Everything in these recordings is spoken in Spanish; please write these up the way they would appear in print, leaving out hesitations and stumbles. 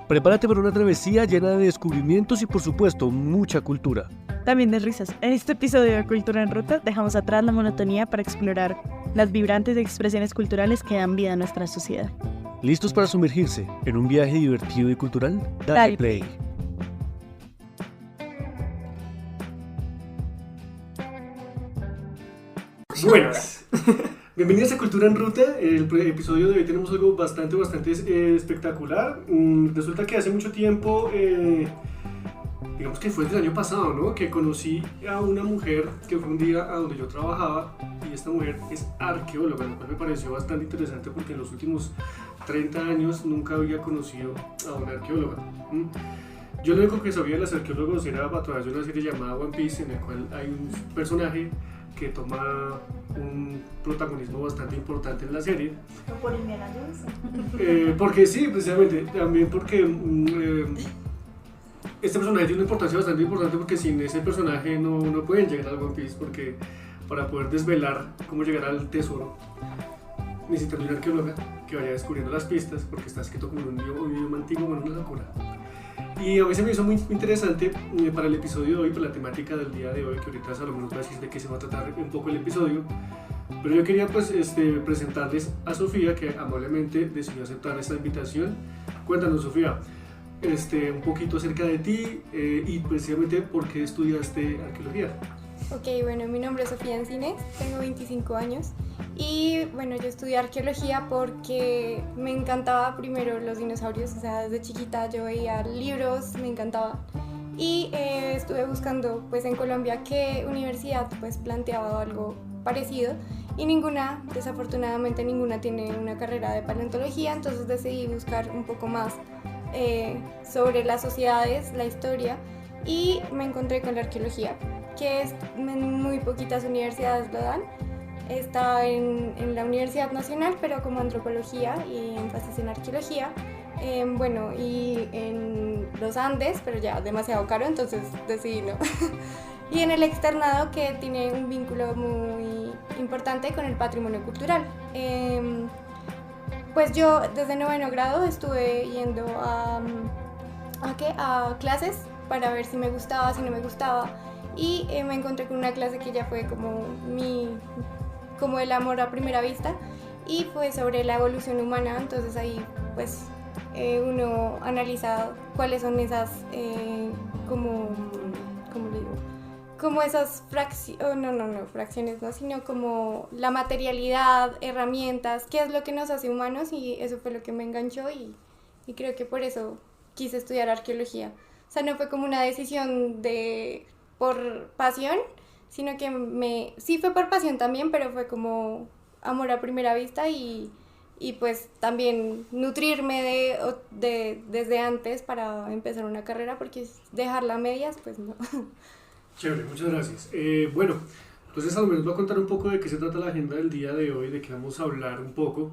Prepárate para una travesía llena de descubrimientos y, por supuesto, mucha cultura. También de risas. En este episodio de Cultura en Ruta dejamos atrás la monotonía para explorar las vibrantes expresiones culturales que dan vida a nuestra sociedad. ¿Listos para sumergirse en un viaje divertido y cultural? Dale play. Buenas. Bienvenidos a Cultura en Ruta. El episodio de hoy tenemos algo bastante espectacular. Resulta que hace mucho tiempo, digamos que fue el año pasado, ¿no? Que conocí a una mujer que fue un día a donde yo trabajaba, y esta mujer es arqueóloga, lo cual me pareció bastante interesante porque en los últimos 30 años nunca había conocido a una arqueóloga. Yo lo único que sabía de las arqueólogos era a través de una serie llamada One Piece, en la cual hay un personaje que toma un protagonismo bastante importante en la serie. ¿No por Indiana Jones? Porque sí, precisamente, también porque este personaje tiene una importancia bastante importante, porque sin ese personaje no pueden llegar al One Piece, porque para poder desvelar cómo llegar al tesoro necesitan una arqueóloga que vaya descubriendo las pistas, porque está escrito como en un idioma antiguo, bueno, una locura. Y a mí se me hizo muy interesante para el episodio de hoy, para la temática del día de hoy, que ahorita Salomón nos va a decir de qué se va a tratar un poco el episodio. Pero yo quería presentarles a Sofía, que amablemente decidió aceptar esta invitación. Cuéntanos, Sofía, un poquito acerca de ti y precisamente por qué estudiaste arqueología. Ok, bueno, mi nombre es Sofía Encines, tengo 25 años y bueno, yo estudié arqueología porque me encantaba primero los dinosaurios, o sea, desde chiquita yo veía libros, me encantaba, y estuve buscando pues en Colombia qué universidad pues planteaba algo parecido, y desafortunadamente ninguna tiene una carrera de paleontología, entonces decidí buscar un poco más sobre las sociedades, la historia, y me encontré con la arqueología, que en muy poquitas universidades lo dan. Está en la Universidad Nacional, pero como antropología y énfasis en arqueología. Bueno, y en los Andes, pero ya demasiado caro, entonces decidí no. Y en el externado, que tiene un vínculo muy importante con el patrimonio cultural. Pues yo desde noveno grado estuve yendo a clases para ver si me gustaba, si no me gustaba, y me encontré con una clase que ya fue como el amor a primera vista, y fue sobre la evolución humana. Entonces ahí pues uno analiza cuáles son esas como esas fracciones, no, sino como la materialidad, herramientas, qué es lo que nos hace humanos, y eso fue lo que me enganchó, y creo que por eso quise estudiar arqueología. O sea, no fue como una decisión por pasión, sino que sí fue por pasión también, pero fue como amor a primera vista, y pues también nutrirme desde antes para empezar una carrera, porque dejarla a medias, pues no. Chévere, muchas gracias. Bueno, entonces Salomón nos va a contar un poco de qué se trata la agenda del día de hoy, de qué vamos a hablar un poco.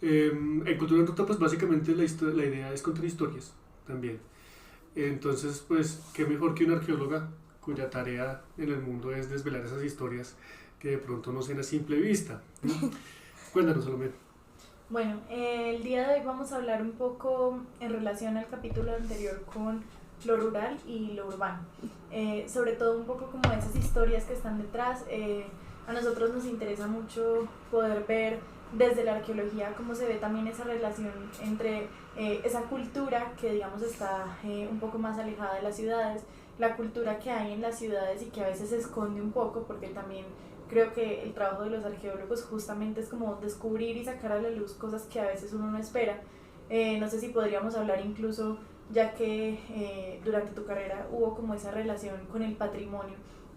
En Cultura en Ruta, pues básicamente la idea es contar historias también. Entonces, pues, qué mejor que una arqueóloga cuya tarea en el mundo es desvelar esas historias que de pronto no se ven a simple vista. Cuéntanos, Salomé. Bueno, el día de hoy vamos a hablar un poco en relación al capítulo anterior con lo rural y lo urbano. Sobre todo un poco como esas historias que están detrás. A nosotros nos interesa mucho poder ver desde la arqueología cómo se ve también esa relación entre esa cultura que digamos está un poco más alejada de las ciudades, la cultura que hay en las ciudades y que a veces se esconde un poco, porque también creo que el trabajo de los arqueólogos justamente es como descubrir y sacar a la luz cosas que a veces uno no espera. No sé si podríamos hablar incluso, ya que durante tu carrera hubo como esa relación con el patrimonio.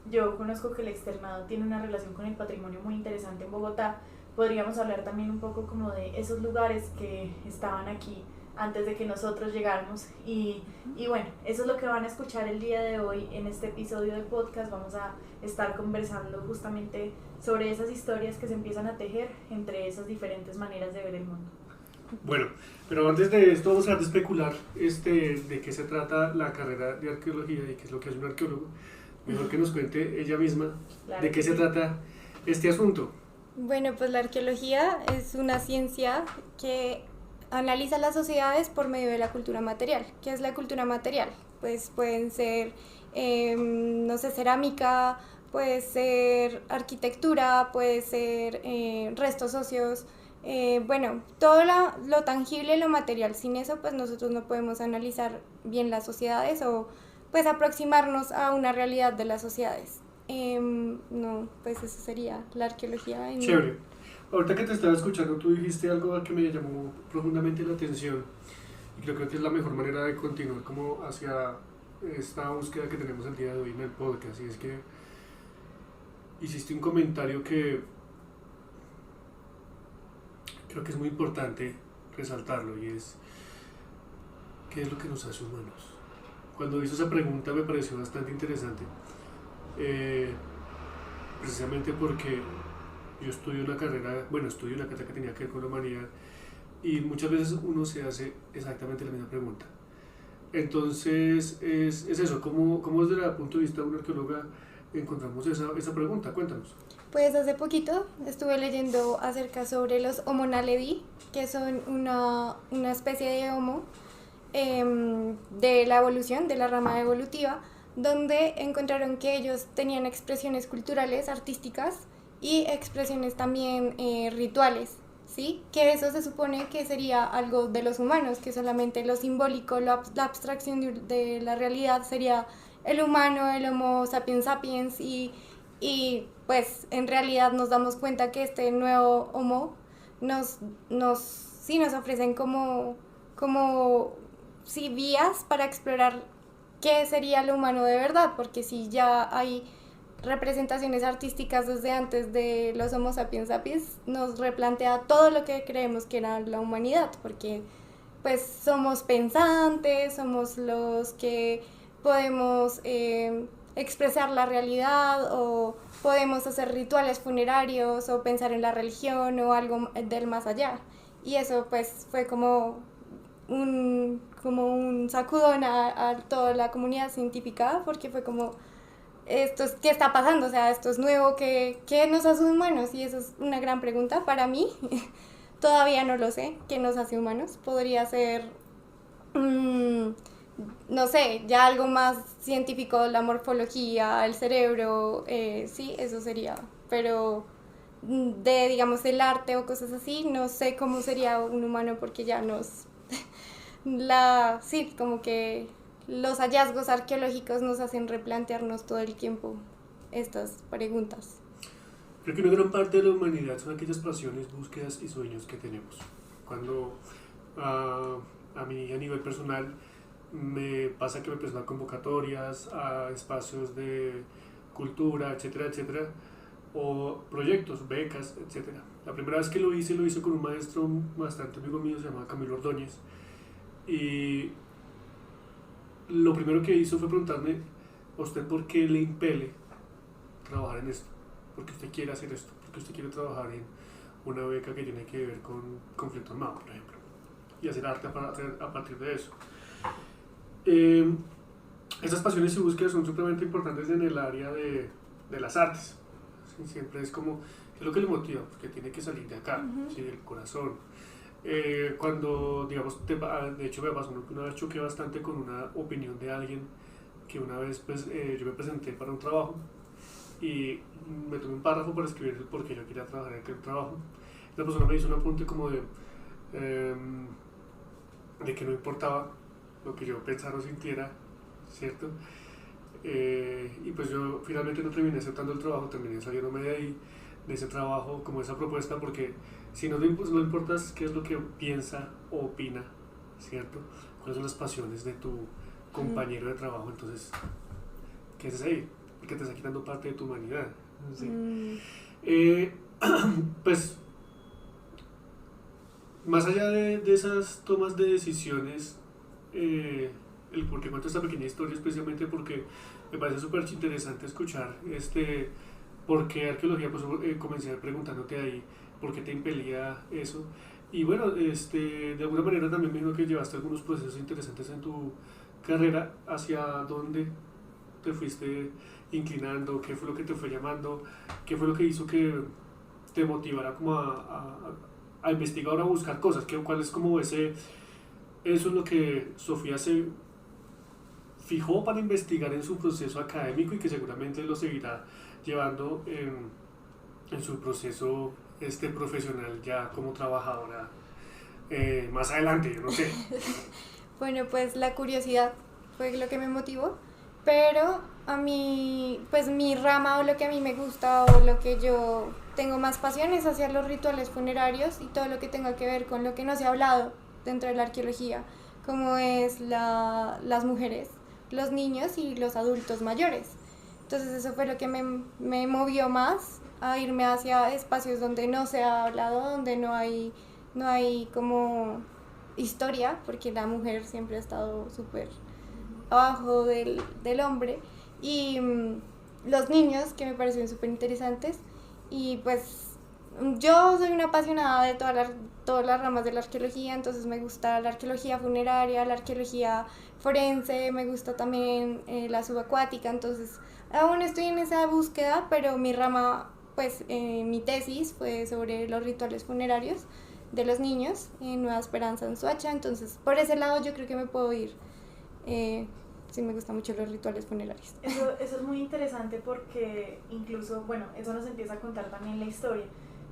Yo conozco que el externado tiene una relación con el patrimonio muy interesante en Bogotá. Podríamos hablar también un poco como de esos lugares que estaban aquí antes de que nosotros llegáramos, y bueno, eso es lo que van a escuchar el día de hoy en este episodio del podcast. Vamos a estar conversando justamente sobre esas historias que se empiezan a tejer entre esas diferentes maneras de ver el mundo. Bueno, pero antes de esto vamos a especular de qué se trata la carrera de arqueología y qué es lo que es un arqueólogo. Mejor que nos cuente ella misma de qué se trata este asunto. Bueno, pues la arqueología es una ciencia que analiza las sociedades por medio de la cultura material. ¿Qué es la cultura material? Pues pueden ser, no sé, cerámica, puede ser arquitectura, puede ser restos óseos, bueno, todo lo tangible, lo material. Sin eso, pues nosotros no podemos analizar bien las sociedades o pues aproximarnos a una realidad de las sociedades. No, pues eso sería la arqueología. Chévere. Ahorita que te estaba escuchando, tú dijiste algo que me llamó profundamente la atención y creo que es la mejor manera de continuar como hacia esta búsqueda que tenemos el día de hoy en el podcast, y es que hiciste un comentario que creo que es muy importante resaltarlo, y es ¿qué es lo que nos hace humanos? Cuando hizo esa pregunta me pareció bastante interesante, precisamente porque yo estudio una carrera que tenía que ver con la humanidad, y muchas veces uno se hace exactamente la misma pregunta. Entonces es eso, ¿cómo desde el punto de vista de una arqueóloga encontramos esa pregunta? Cuéntanos. Pues hace poquito estuve leyendo acerca sobre los Homo naledi, que son una especie de Homo de la evolución, de la rama evolutiva, donde encontraron que ellos tenían expresiones culturales, artísticas y expresiones también rituales, ¿sí? Que eso se supone que sería algo de los humanos, que solamente lo simbólico, la abstracción de la realidad sería el humano, el Homo sapiens sapiens, y pues en realidad nos damos cuenta que este nuevo Homo nos ofrecen como vías para explorar qué sería lo humano de verdad, porque si ya hay representaciones artísticas desde antes de los Homo sapiens sapiens, nos replantea todo lo que creemos que era la humanidad, porque pues somos pensantes, somos los que podemos expresar la realidad, o podemos hacer rituales funerarios o pensar en la religión o algo del más allá. Y eso pues fue como un sacudón a toda la comunidad científica, porque fue como, ¿qué está pasando? O sea, esto es nuevo, ¿qué nos hace humanos? Y eso es una gran pregunta para mí. Todavía no lo sé, ¿qué nos hace humanos? Podría ser, no sé, ya algo más científico, la morfología, el cerebro, sí, eso sería. Pero digamos, el arte o cosas así, no sé cómo sería un humano, porque ya sí, como que los hallazgos arqueológicos nos hacen replantearnos todo el tiempo estas preguntas. Creo que una gran parte de la humanidad son aquellas pasiones, búsquedas y sueños que tenemos. Cuando a mí a nivel personal me pasa que me presento a convocatorias, a espacios de cultura, etcétera, etcétera, o proyectos, becas, etcétera. La primera vez que lo hice con un maestro bastante amigo mío, se llama Camilo Ordóñez, y lo primero que hizo fue preguntarme: ¿a usted por qué le impele trabajar en esto? ¿Por qué usted quiere hacer esto? ¿Por qué usted quiere trabajar en una beca que tiene que ver con conflicto armado, por ejemplo? Y hacer arte a partir de eso. Estas pasiones y búsquedas son supremamente importantes en el área de las artes. ¿Sí? Siempre es como, ¿qué es lo que le motiva? Porque tiene que salir de acá, ¿sí? Del corazón. Cuando, digamos, de hecho me pasó una vez, choqué bastante con una opinión de alguien que una vez pues, yo me presenté para un trabajo y me tomé un párrafo para escribir el por qué yo quería trabajar en aquel trabajo. La persona me hizo un apunte como de que no importaba lo que yo pensara o sintiera, ¿cierto? Y pues yo finalmente no terminé aceptando el trabajo, terminé saliéndome de ahí, de ese trabajo, como esa propuesta, porque si no lo importa es qué es lo que piensa o opina, ¿cierto? ¿Cuáles son las pasiones de tu compañero de trabajo? Entonces, ¿qué haces ahí? Porque te está quitando parte de tu humanidad, ¿sí? Pues, más allá de esas tomas de decisiones, el por qué cuento esta pequeña historia es precisamente porque me parece súper interesante escuchar por qué arqueología. Pues comencé preguntándote ahí por qué te impelía eso, y bueno, de alguna manera también me dijo que llevaste algunos procesos interesantes en tu carrera. ¿Hacia dónde te fuiste inclinando? ¿Qué fue lo que te fue llamando? ¿Qué fue lo que hizo que te motivara como a a investigar o a buscar cosas. ¿Cuál es como eso es lo que Sofía se fijó para investigar en su proceso académico y que seguramente lo seguirá llevando en su proceso profesional ya como trabajadora más adelante, yo no sé. Bueno, pues la curiosidad fue lo que me motivó, pero a mí, pues mi rama o lo que a mí me gusta o lo que yo tengo más pasión es hacia los rituales funerarios y todo lo que tenga que ver con lo que no se ha hablado dentro de la arqueología, como es las mujeres, los niños y los adultos mayores. Entonces eso fue lo que me movió más a irme hacia espacios donde no se ha hablado, donde no hay como historia, porque la mujer siempre ha estado súper abajo del hombre, y los niños, que me parecieron súper interesantes, y pues yo soy una apasionada de todas las ramas de la arqueología, entonces me gusta la arqueología funeraria, la arqueología forense, me gusta también la subacuática, entonces aún estoy en esa búsqueda, pero mi rama, pues mi tesis fue sobre los rituales funerarios de los niños en Nueva Esperanza, en Soacha, entonces por ese lado yo creo que me puedo ir. Sí, me gustan mucho los rituales funerarios. Eso es muy interesante porque incluso, bueno, eso nos empieza a contar también la historia.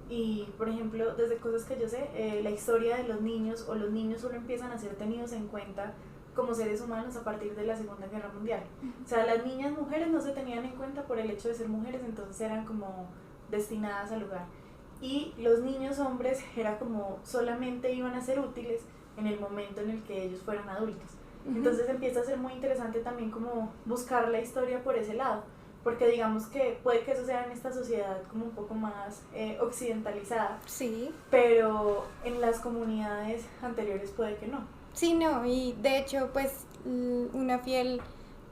Y, por ejemplo, desde cosas que yo sé, la historia de los niños o los niños solo empiezan a ser tenidos en cuenta como seres humanos a partir de la Segunda Guerra Mundial. O sea, las niñas mujeres no se tenían en cuenta por el hecho de ser mujeres, entonces eran como destinadas al hogar. Y los niños hombres era como solamente iban a ser útiles en el momento en el que ellos fueran adultos. Entonces empieza a ser muy interesante también como buscar la historia por ese lado, porque digamos que puede que eso sea en esta sociedad como un poco más occidentalizada, Sí. pero en las comunidades anteriores puede que no. Sí, no, y de hecho, pues una fiel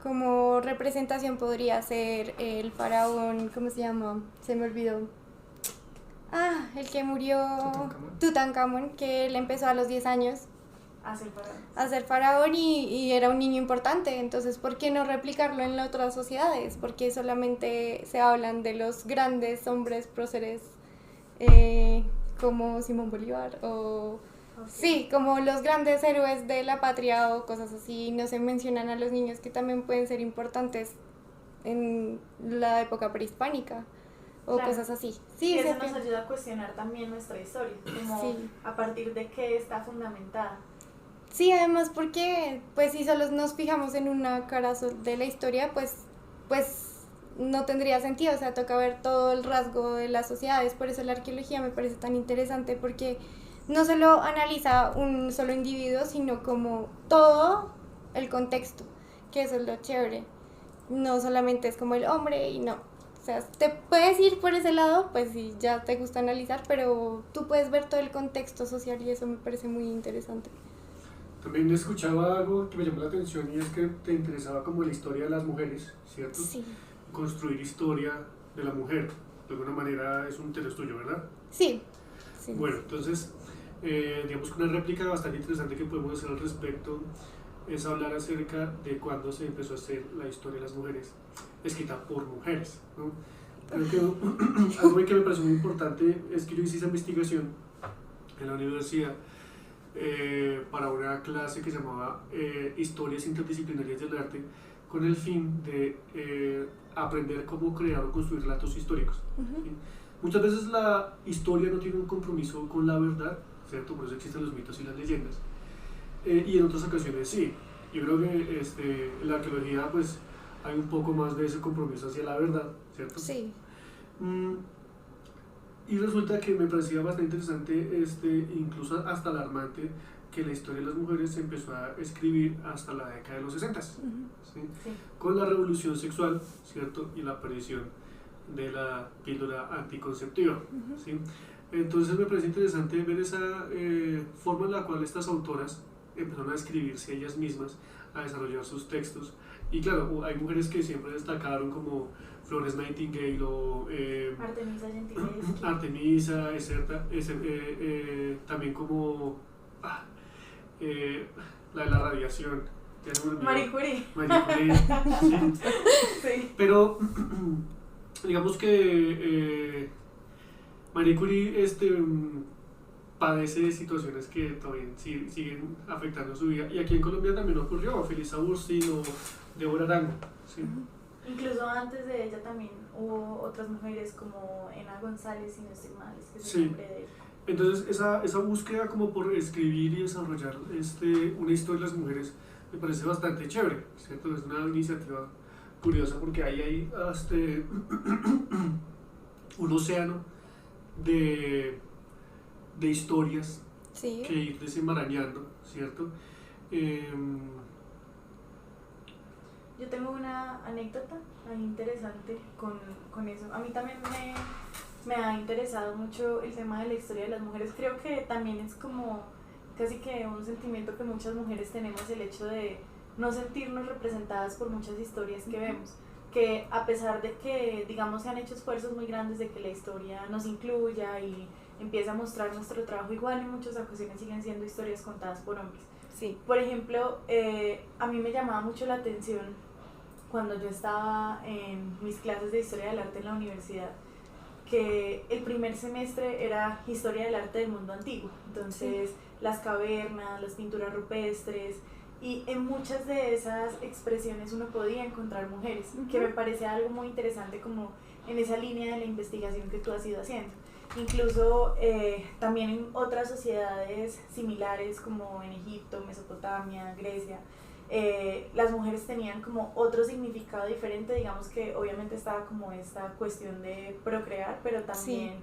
como representación podría ser el faraón, ¿cómo se llama? Se me olvidó. El que murió, Tutankamón, que él empezó a los 10 años a ser faraón y era un niño importante, entonces ¿por qué no replicarlo en las otras sociedades? Porque solamente se hablan de los grandes hombres próceres como Simón Bolívar o sí, como los grandes héroes de la patria o cosas así, no se mencionan a los niños que también pueden ser importantes en la época prehispánica o claro, cosas así. Sí, eso nos ayuda a cuestionar también nuestra historia, como sí, a partir de qué está fundamentada. sí, además porque pues si solo nos fijamos en una cara de la historia, pues no tendría sentido, o sea, toca ver todo el rasgo de las sociedades, por eso la arqueología me parece tan interesante, porque no solo analiza un solo individuo, sino como todo el contexto, que eso es lo chévere, no solamente es como el hombre y no, o sea, te puedes ir por ese lado, pues si ya te gusta analizar, pero tú puedes ver todo el contexto social y eso me parece muy interesante. También escuchaba algo que me llamó la atención y es que te interesaba como la historia de las mujeres, ¿cierto? Sí. Construir historia de la mujer, de alguna manera es un interés tuyo, ¿verdad? Sí. Bueno, entonces, digamos que una réplica bastante interesante que podemos hacer al respecto es hablar acerca de cuándo se empezó a hacer la historia de las mujeres, escrita por mujeres, ¿no? Creo que algo que me pareció muy importante es que yo hice esa investigación en la universidad para una clase que se llamaba Historias Interdisciplinarias del Arte, con el fin de aprender cómo crear o construir relatos históricos. ¿Sí? Muchas veces la historia no tiene un compromiso con la verdad, ¿cierto? Por eso existen los mitos y las leyendas. Y en otras ocasiones sí. Yo creo que en la arqueología pues hay un poco más de ese compromiso hacia la verdad, ¿cierto? Sí. Y resulta que me parecía bastante interesante, incluso hasta alarmante, que la historia de las mujeres se empezó a escribir hasta la década de los 60, ¿sí? Sí. Con la revolución sexual, ¿cierto? Y la aparición de la píldora anticonceptiva, ¿sí? Entonces me parece interesante ver esa forma en la cual estas autoras empezaron a escribirse ellas mismas, a desarrollar sus textos. Y claro, hay mujeres que siempre destacaron como Florence Nightingale o Artemisa Gentileschi. Artemisa, también como la de la radiación. Marie Curie. ¿Sí? Sí. Pero digamos que Marie Curie padece situaciones que todavía siguen afectando su vida. Y aquí en Colombia también ocurrió, Feliz Agustín o Débora Arango. ¿Sí? Incluso antes de ella también hubo otras mujeres como Ena González, si no estoy mal, es que es Sí. el nombre de ella. Entonces esa búsqueda como por escribir y desarrollar una historia de las mujeres me parece bastante chévere, ¿cierto? Es una iniciativa curiosa porque ahí hay hasta un océano de historias Sí. que ir desenmarañando, ¿cierto? Yo tengo una anécdota ahí interesante con eso. A mí también me ha interesado mucho el tema de la historia de las mujeres. Creo que también es como casi que un sentimiento que muchas mujeres tenemos, el hecho de no sentirnos representadas por muchas historias que vemos. Que a pesar de que, digamos, se han hecho esfuerzos muy grandes de que la historia nos incluya y empiece a mostrar nuestro trabajo, igual en muchas ocasiones siguen siendo historias contadas por hombres. Sí. Por ejemplo, a mí me llamaba mucho la atención cuando yo estaba en mis clases de Historia del Arte en la universidad, que el primer semestre era Historia del Arte del Mundo Antiguo. Entonces, las cavernas, las pinturas rupestres, y en muchas de esas expresiones uno podía encontrar mujeres, que me parece algo muy interesante como en esa línea de la investigación que tú has ido haciendo. Incluso también en otras sociedades similares como en Egipto, Mesopotamia, Grecia, las mujeres tenían como otro significado diferente, digamos que obviamente estaba como esta cuestión de procrear, pero también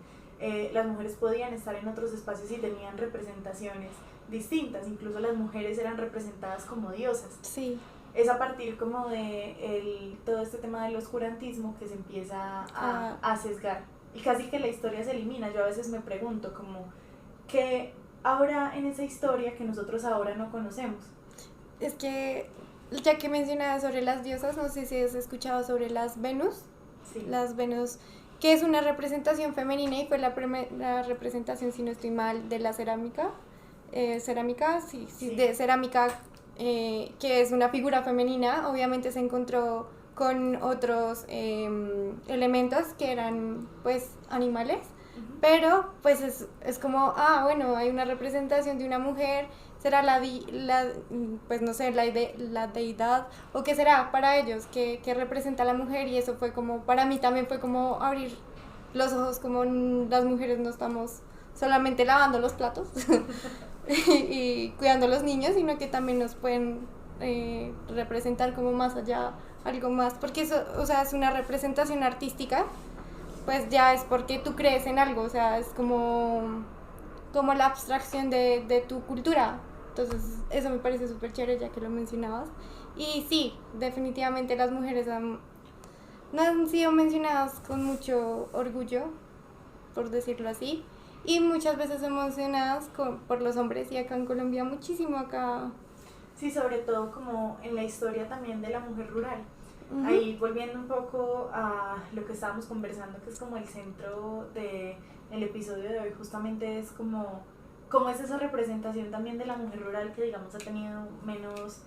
las mujeres podían estar en otros espacios y tenían representaciones distintas, incluso las mujeres eran representadas como diosas. Sí. Es a partir como de todo este tema del oscurantismo que se empieza a sesgar y casi que la historia se elimina. Yo a veces me pregunto como ¿qué habrá en esa historia que nosotros ahora no conocemos? Es que, ya que mencionabas sobre las diosas, no sé si has escuchado sobre las Venus. Sí. Las Venus, que es una representación femenina y fue la primera representación, si no estoy mal, de la cerámica. De cerámica, que es una figura femenina. Obviamente se encontró con otros elementos que eran pues animales, pero pues es como, bueno, hay una representación de una mujer, será pues no sé, la deidad, o qué será para ellos, que representa a la mujer, y eso fue como, para mí también fue como abrir los ojos, como las mujeres no estamos solamente lavando los platos y cuidando a los niños, sino que también nos pueden representar como más allá, algo más, porque eso, o sea, es una representación artística, pues ya es porque tú crees en algo, o sea, es como la abstracción de tu cultura. Entonces eso me parece súper chévere, ya que lo mencionabas. Y sí, definitivamente las mujeres no han sido mencionadas con mucho orgullo, por decirlo así, y muchas veces son mencionadas por los hombres, y acá en Colombia muchísimo, acá. Sí, sobre todo como en la historia también de la mujer rural. Uh-huh. Ahí volviendo un poco a lo que estábamos conversando, que es como el centro del episodio de hoy, justamente es como es esa representación también de la mujer rural que, digamos, ha tenido menos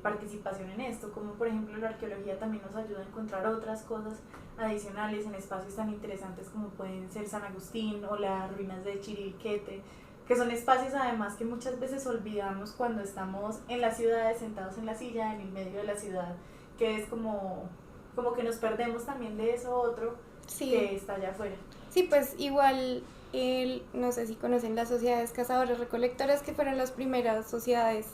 participación en esto, como por ejemplo la arqueología también nos ayuda a encontrar otras cosas adicionales en espacios tan interesantes como pueden ser San Agustín o las ruinas de Chiribiquete, que son espacios además que muchas veces olvidamos cuando estamos en las ciudades, sentados en la silla, en el medio de la ciudad, que es como que nos perdemos también de eso otro que está allá afuera. Sí, pues igual, no sé si conocen las sociedades cazadoras recolectoras, que fueron las primeras sociedades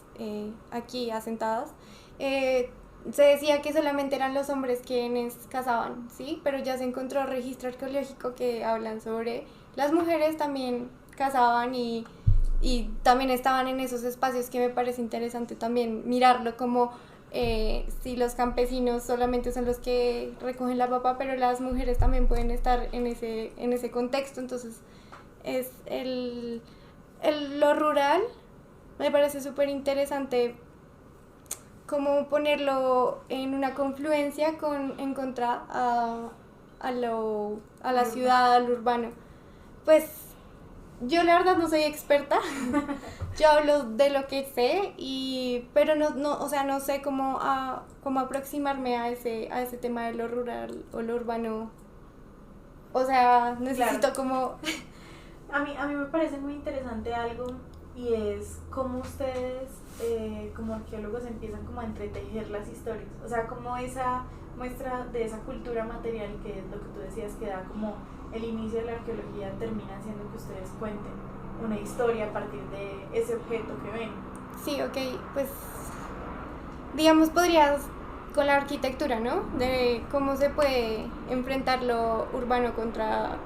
aquí asentadas. Se decía que solamente eran los hombres quienes cazaban, ¿sí? Pero ya se encontró registro arqueológico que hablan sobre las mujeres también cazaban y también estaban en esos espacios, que me parece interesante también mirarlo como si los campesinos solamente son los que recogen la papa, pero las mujeres también pueden estar en ese contexto. Entonces es lo rural me parece súper interesante como ponerlo en una confluencia en contra a la ciudad, al urbano. Pues yo la verdad no soy experta, yo hablo de lo que sé, pero o sea, no sé cómo aproximarme a ese tema de lo rural o lo urbano. O sea, necesito como A mí me parece muy interesante algo y es cómo ustedes como arqueólogos empiezan como a entretejer las historias, o sea, como esa muestra de esa cultura material que es lo que tú decías que da como el inicio de la arqueología termina haciendo que ustedes cuenten una historia a partir de ese objeto que ven. Sí, ok, pues digamos podrías con la arquitectura, ¿no? De cómo se puede enfrentar lo urbano contra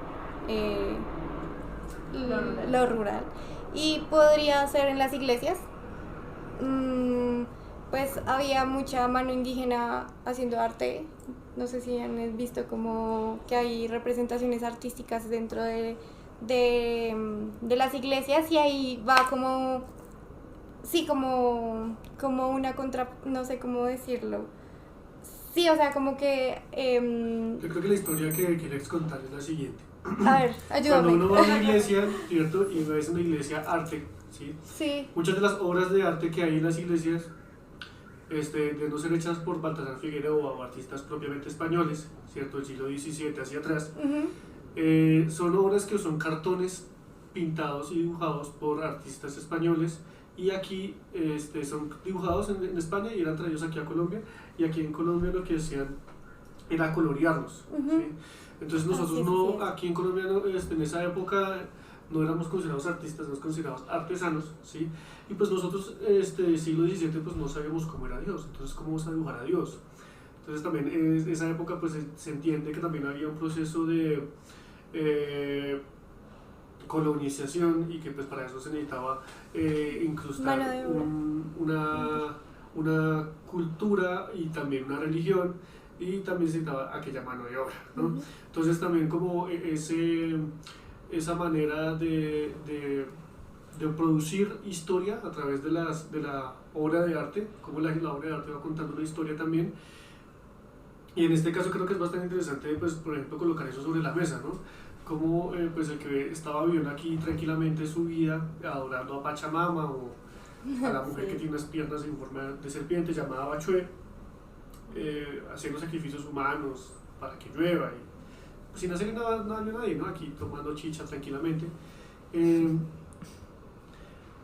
lo rural. Y podría ser en las iglesias. Pues había mucha mano indígena haciendo arte. No sé si han visto como que hay representaciones artísticas dentro de las iglesias y ahí va como, sí, como una contra, no sé cómo decirlo. Sí, o sea, como que... Yo creo que la historia que quieres contar es la siguiente. A ver, ayúdame. Cuando uno va a una iglesia, ¿cierto? Y ves en una iglesia arte, ¿sí? Sí. Muchas de las obras de arte que hay en las iglesias, de no ser hechas por Baltasar Figueroa o artistas propiamente españoles, ¿cierto? Del siglo XVII hacia atrás, son obras que son cartones pintados y dibujados por artistas españoles y aquí son dibujados en España y eran traídos aquí a Colombia y aquí en Colombia lo que hacían era colorearlos, ¿sí? Entonces nosotros no, aquí en Colombia en esa época no éramos considerados artistas, éramos considerados artesanos, ¿sí? Y pues nosotros, siglo XVII, pues no sabíamos cómo era Dios, entonces cómo vamos a dibujar a Dios. Entonces también en esa época pues se entiende que también había un proceso de colonización y que pues para eso se necesitaba incrustar una cultura y también una religión y también se necesitaba aquella mano de obra, ¿no? Entonces también como esa manera de producir historia a través de la obra de arte, como la obra de arte va contando una historia también. Y en este caso creo que es bastante interesante, pues, por ejemplo, colocar eso sobre la mesa, ¿no? Como pues el que estaba viviendo aquí tranquilamente su vida, adorando a Pachamama o a la mujer que tiene unas piernas en forma de serpiente llamada Bachué, haciendo sacrificios humanos para que llueva y pues, sin hacer nada a nadie, ¿no? Aquí tomando chicha tranquilamente.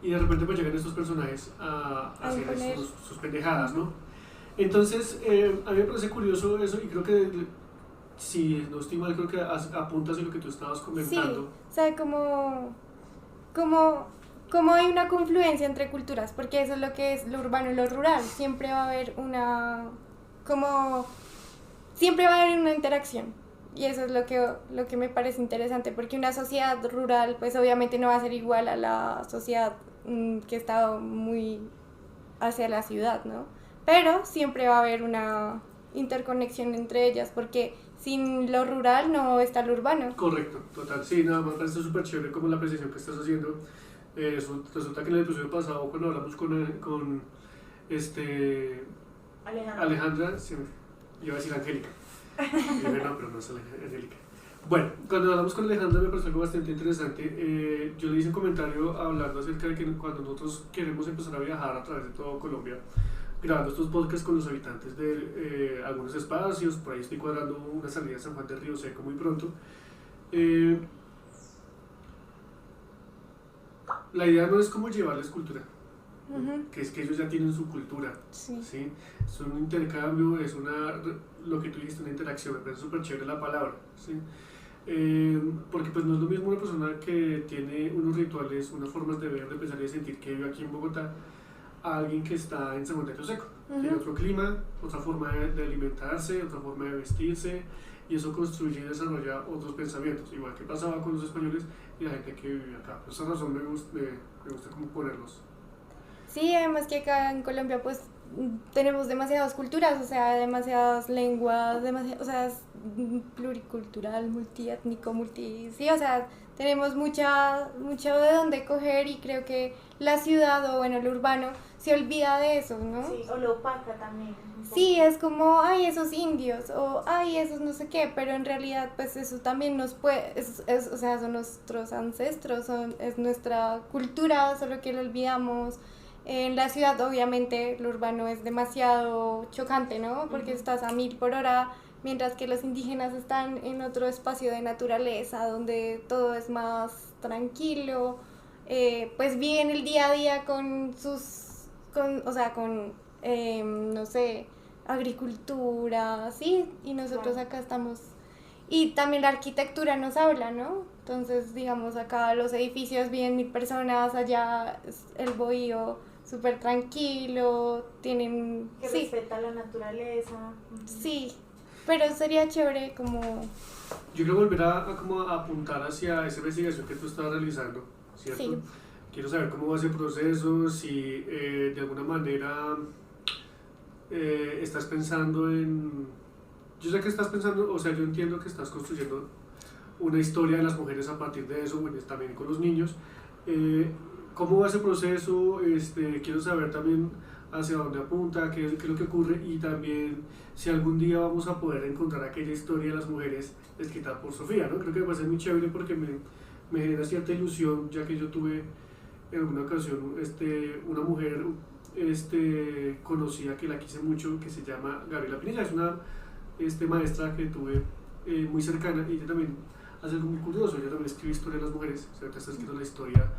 Y de repente pues llegan estos personajes a hacer sus pendejadas, ¿no? Entonces, a mí me parece curioso eso y creo que, si no estoy mal, creo que apuntas en lo que tú estabas comentando. Sí, o sea, como hay una confluencia entre culturas, porque eso es lo que es lo urbano y lo rural, siempre va a haber siempre va a haber una interacción. Y eso es lo que me parece interesante, porque una sociedad rural, pues obviamente no va a ser igual a la sociedad que está muy hacia la ciudad, ¿no? Pero siempre va a haber una interconexión entre ellas, porque sin lo rural no está lo urbano. Correcto, total, sí, nada más parece súper chévere como la precisión que estás haciendo. Resulta que en el episodio pasado, cuando hablamos con Alejandra, iba a decir Angélica. Y dije, no, pero no es Angélica. Bueno, cuando hablamos con Alejandra me pareció algo bastante interesante. Yo le hice un comentario hablando acerca de que cuando nosotros queremos empezar a viajar a través de todo Colombia, grabando estos podcasts con los habitantes de algunos espacios, por ahí estoy cuadrando una salida a San Juan del Río Seco muy pronto. La idea no es como llevarles cultura, que es que ellos ya tienen su cultura, ¿sí? Es un intercambio, es lo que tú dijiste, una interacción, me parece súper chévere la palabra, ¿sí? Porque pues no es lo mismo una persona que tiene unos rituales, unas formas de ver, de pensar y de sentir que vive aquí en Bogotá, a alguien que está en San Juan del Río Seco, tiene otro clima, otra forma de alimentarse, otra forma de vestirse, y eso construye y desarrolla otros pensamientos, igual que pasaba con los españoles y la gente que vive acá. Por esa razón me gusta como ponerlos. Sí, además que acá en Colombia pues tenemos demasiadas culturas, o sea, demasiadas lenguas, o sea, es pluricultural, multiétnico, sí, o sea, tenemos mucho de dónde coger y creo que la ciudad o bueno, lo urbano se olvida de eso, ¿no? Sí, o lo opaca también. Sí, es como, ay, esos indios, o ay, esos no sé qué, pero en realidad pues eso también nos puede, o sea, son nuestros ancestros, es nuestra cultura, solo que lo olvidamos. En la ciudad obviamente lo urbano es demasiado chocante, ¿no? Porque estás a 1000 por hora mientras que los indígenas están en otro espacio de naturaleza, donde todo es más tranquilo, pues viven el día a día con sus, no sé, agricultura, ¿sí? Y nosotros acá estamos. Y también la arquitectura nos habla, ¿no? Entonces, digamos, acá los edificios viven 1000 personas, allá es el bohío súper tranquilo, tienen... Que sí, respeta la naturaleza. sí, pero sería chévere como... Yo quiero volver a como a apuntar hacia esa investigación que tú estabas realizando, ¿cierto? Sí. Quiero saber cómo va ese proceso, si de alguna manera estás pensando en... Yo sé que estás pensando, o sea, yo entiendo que estás construyendo una historia de las mujeres a partir de eso, bueno, también con los niños. ¿Cómo va ese proceso? Quiero saber también hacia dónde apunta, qué es lo que ocurre, y también si algún día vamos a poder encontrar aquella historia de las mujeres escrita por Sofía, ¿no? Creo que va a ser muy chévere porque me genera cierta ilusión, ya que yo tuve en alguna ocasión una mujer conocida que la quise mucho, que se llama Gabriela Pinilla, es una maestra que tuve muy cercana, y ella también hace algo muy curioso, ella también escribe historia de las mujeres, o sea, está escrito la historia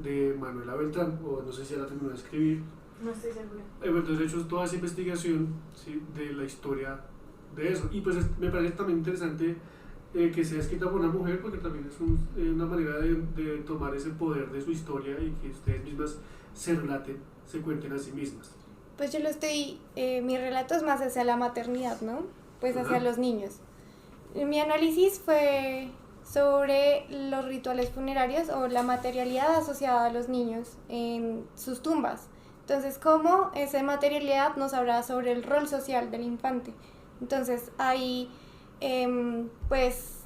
de Manuela Beltrán, o no sé si ya la terminó de escribir. No estoy segura. Entonces he hecho toda esa investigación, ¿sí?, de la historia de eso, y pues me parece también interesante que sea escrita por una mujer, porque también es una manera de tomar ese poder de su historia y que ustedes mismas se relaten, se cuenten a sí mismas. Pues yo mi relato es más hacia la maternidad, ¿no? Pues hacia los niños. Mi análisis fue sobre los rituales funerarios o la materialidad asociada a los niños en sus tumbas. Entonces, cómo esa materialidad nos habla sobre el rol social del infante. Entonces, hay pues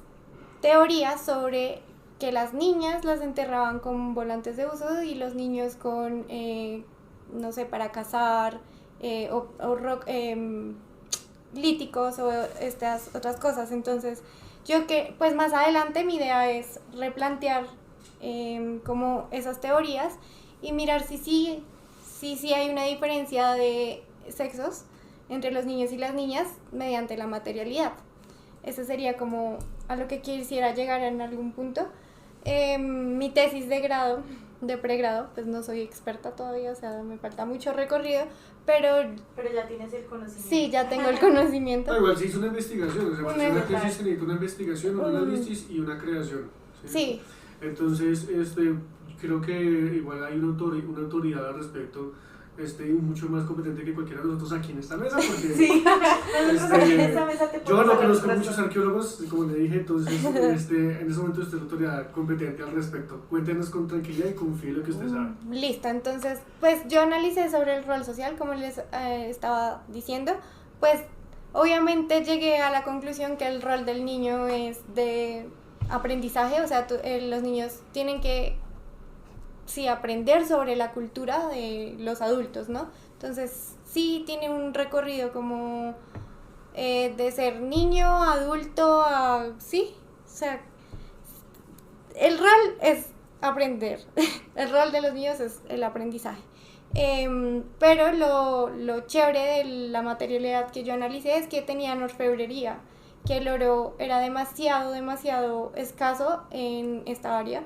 teorías sobre que las niñas las enterraban con volantes de uso y los niños con, no sé, para cazar líticos o estas otras cosas. Entonces, pues más adelante mi idea es replantear como esas teorías y mirar si sí hay una diferencia de sexos entre los niños y las niñas mediante la materialidad. Eso sería como a lo que quisiera llegar en algún punto. Mi tesis de pregrado, pues no soy experta todavía, o sea, me falta mucho recorrido, pero ya tienes el conocimiento. Sí, ya tengo el conocimiento. Igual se hizo una investigación, o sea, para hacer una tesis se necesita una investigación, un análisis y una creación. Sí. Entonces, creo que igual hay una autoridad al respecto, mucho más competente que cualquiera de nosotros aquí en esta mesa, porque Sí, nosotros aquí en esta mesa te yo no podemos conozco hablar muchos arqueólogos, como le dije, entonces en ese momento usted es la autoridad competente al respecto. Cuéntenos con tranquilidad y confíe en lo que usted sabe. Listo, entonces, pues yo analicé sobre el rol social, como les estaba diciendo, pues obviamente llegué a la conclusión que el rol del niño es de aprendizaje, o sea, los niños tienen que sí aprender sobre la cultura de los adultos, ¿no? Entonces sí tiene un recorrido como de ser niño, adulto, sí, o sea, el rol es aprender, el rol de los niños es el aprendizaje. Pero lo chévere de la materialidad que yo analicé es que tenían orfebrería, que el oro era demasiado escaso en esta área,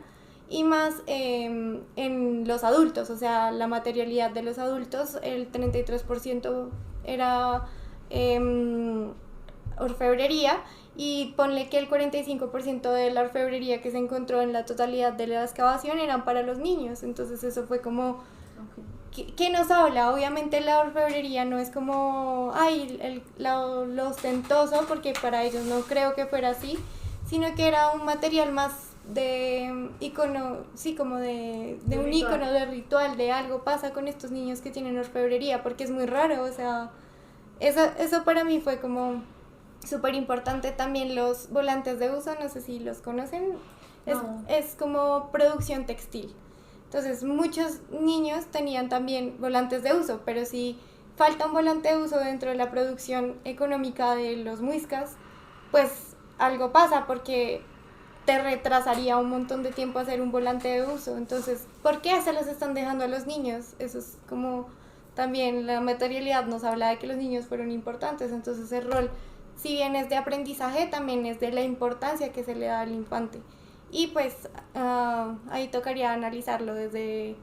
y más en los adultos, o sea, la materialidad de los adultos, el 33% era orfebrería, y ponle que el 45% de la orfebrería que se encontró en la totalidad de la excavación eran para los niños. Entonces eso fue como... ¿Qué nos habla? Obviamente la orfebrería no es como lo ostentoso, porque para ellos no creo que fuera así, sino que era un material más de icono, sí, como de un icono, de ritual, de algo pasa con estos niños que tienen orfebrería, porque es muy raro, o sea, eso para mí fue como súper importante. También los volantes de uso, no sé si los conocen, es como producción textil. Entonces muchos niños tenían también volantes de uso, pero si falta un volante de uso dentro de la producción económica de los muiscas, pues algo pasa, porque te retrasaría un montón de tiempo hacer un volante de uso. Entonces, ¿por qué se los están dejando a los niños? Eso es como también la materialidad nos habla de que los niños fueron importantes, entonces el rol si bien es de aprendizaje, también es de la importancia que se le da al infante. Y pues ahí tocaría analizarlo desde